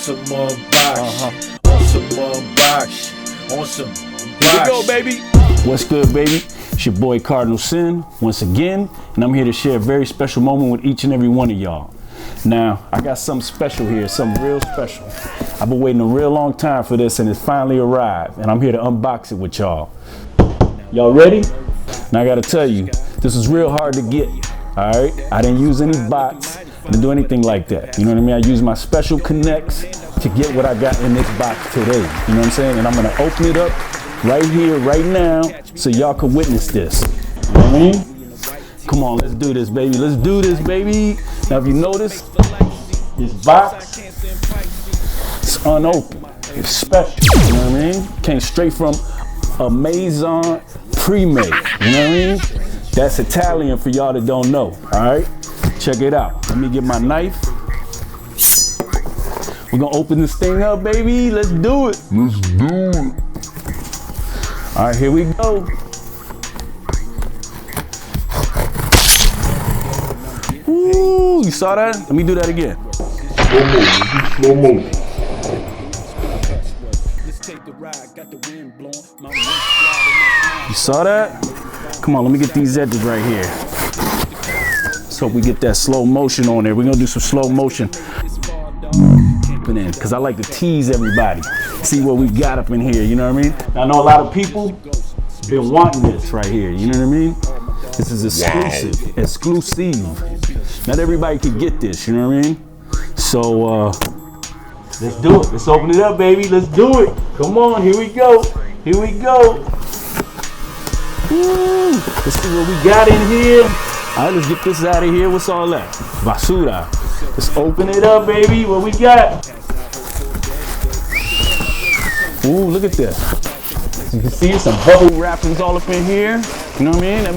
some unboxing, on some unboxing, on some unboxing. Here we go, baby. What's good, baby? It's your boy CrDnlSn once again, and I'm here to share a very special moment with each and every one of y'all. Now, I got something special here, something real special. I've been waiting a real long time for this, and it's finally arrived, and I'm here to unbox it with y'all. Y'all ready? Now, I gotta tell you, this is real hard to get, all right? I didn't use any bots, I didn't do anything like that. You know what I mean? I used my special connects to get what I got in this box today. You know what I'm saying? And I'm gonna open it up right here, right now, so y'all can witness this. You know what I mean? Come on, let's do this, baby. Let's do this, baby. Now, if you notice, this box, it's unopened. It's special, you know what I mean? Came straight from Amazon pre-made, you know what I mean? That's Italian for y'all that don't know, all right? Check it out. Let me get my knife. We're gonna open this thing up, baby. Let's do it. Let's do it. All right, here we go. Ooh, you saw that? Let me do that again. Slow motion. You saw that? Come on, let me get these edges right here. So we get that slow motion on there. We're gonna do some slow motion. Because I like to tease everybody. See what we got up in here, you know what I mean? I know a lot of people been wanting this right here, you know what I mean? This is exclusive, wow. Exclusive. Not everybody can get this, you know what I mean? So, let's do it. Let's open it up, baby. Let's do it. Come on, here we go. Here we go. Woo. Let's see what we got in here. All right, let's get this out of here. What's all that? Basura. Let's open it up, baby. What we got? Ooh, look at this. You can see some bubble wrappings all up in here. You know what I mean? That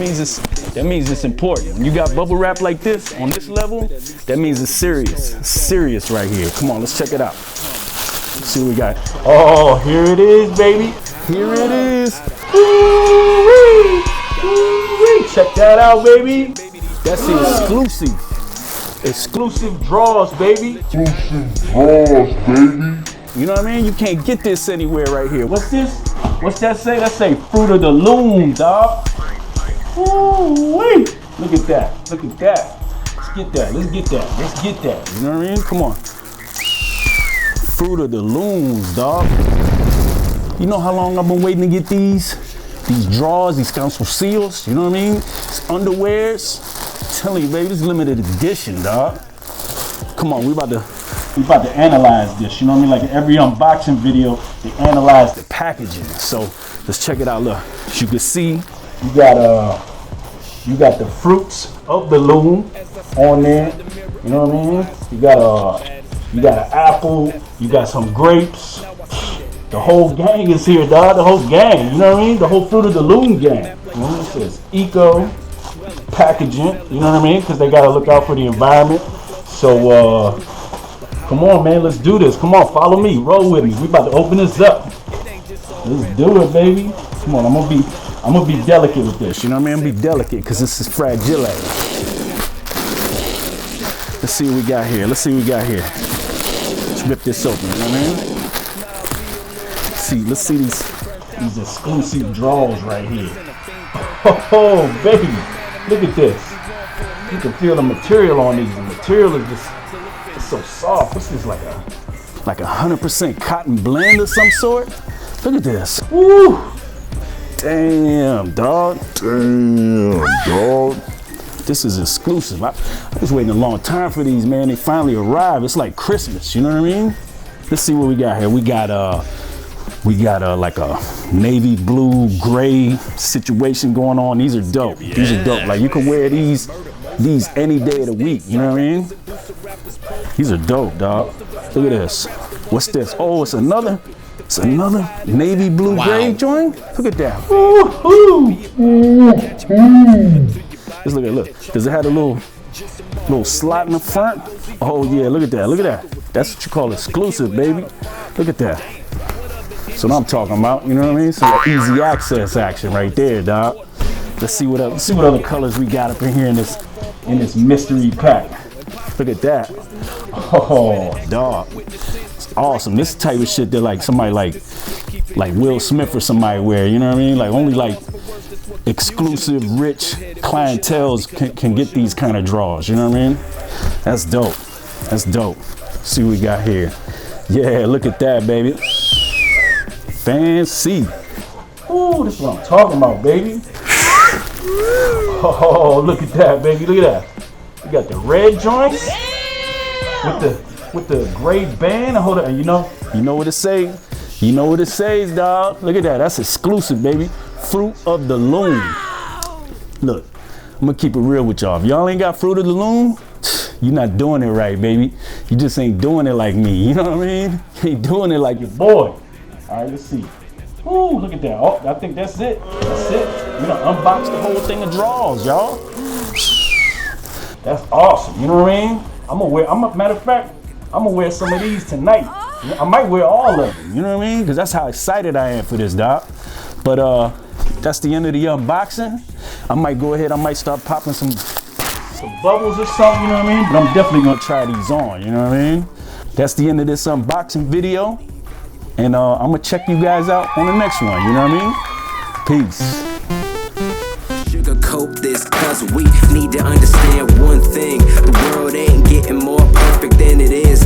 means it's important. When you got bubble wrap like this on this level, that means it's serious. It's serious right here. Come on, let's check it out. Let's see what we got. Oh, here it is, baby. Here it is. Ooh-wee. Ooh-wee. Check that out, baby. That's the exclusive draws, baby. Exclusive draws, baby. You know what I mean? You can't get this anywhere right here. What's this? What's that say? That say fruit of the loom, dog. Ooh-wee. Look at that. Look at that. Let's get that. Let's get that. Let's get that. You know what I mean? Come on. Fruit of the looms, dog. You know how long I've been waiting to get these drawers, these council seals, you know what I mean? These underwears. I'm telling you, baby, this is limited edition, dog. Come on, we about to analyze this, you know what I mean? Like in every unboxing video, they analyze the packaging. So let's check it out. Look, as you can see, you got the fruits of the loom on there. You know what I mean? You got an apple, you got some grapes. The whole gang is here, dog. The whole gang, you know what I mean? The whole fruit of the loom gang. You know, it says eco packaging, you know what I mean? Because they gotta look out for the environment. So come on, man, let's do this. Come on, follow me, roll with me. We about to open this up. Let's do it, baby. Come on, I'm gonna be delicate with this. You know what I mean? I'm gonna be delicate because this is fragile. Let's see what we got here. Let's see what we got here. Let's rip this open. You know what I mean? Let's see these exclusive draws right here. Oh, baby, look at this. You can feel the material on these. The material is just it's so soft. What's this, like a 100% cotton blend of some sort? Look at this. Woo! Damn, dog. Damn, dog. This is exclusive. I was waiting a long time for these, man. They finally arrived. It's like Christmas, you know what I mean? Let's see what we got here. We got like a navy blue gray situation going on. These are dope. These are dope. Like you can wear these any day of the week. You know what I mean? These are dope, dog. Look at this. What's this? Oh, it's another navy blue gray joint. Look at that. Let's look. Does it have a little slot in the front? Oh yeah, look at that. Look at that. That's what you call exclusive, baby. Look at that. That's what I'm talking about, you know what I mean? Some easy access action right there, dog. Let's see what other colors we got up in here in this mystery pack. Look at that. Oh, dog. awesome. This type of shit that like somebody like Will Smith or somebody wear, you know what I mean? Like only like exclusive rich clienteles can get these kind of draws, you know what I mean? That's dope. That's dope. See what we got here. Yeah, look at that, baby. Fancy. Ooh, this is what I'm talking about, baby. Oh, look at that, baby. Look at that. You got the red joints with the gray band. Hold on, you know what it says? You know what it says, dog. Look at that. That's exclusive, baby. Fruit of the Loom. Look, I'm gonna keep it real with y'all. If y'all ain't got Fruit of the Loom, you're not doing it right, baby. You just ain't doing it like me. You know what I mean? You ain't doing it like your boy. All right, let's see. Ooh, look at that. Oh, I think that's it. That's it. We done unboxed the whole thing of drawers, y'all. That's awesome. You know what I mean? Matter of fact, I'm gonna wear some of these tonight. I might wear all of them. You know what I mean? Because that's how excited I am for this, doc. But that's the end of the unboxing. I might go ahead. I might start popping some bubbles or something. You know what I mean? But I'm definitely gonna try these on. You know what I mean? That's the end of this unboxing video. And I'm gonna check you guys out on the next one, you know what I mean? Peace. Sugarcoat this cause we need to understand one thing. The world ain't getting more perfect than it is.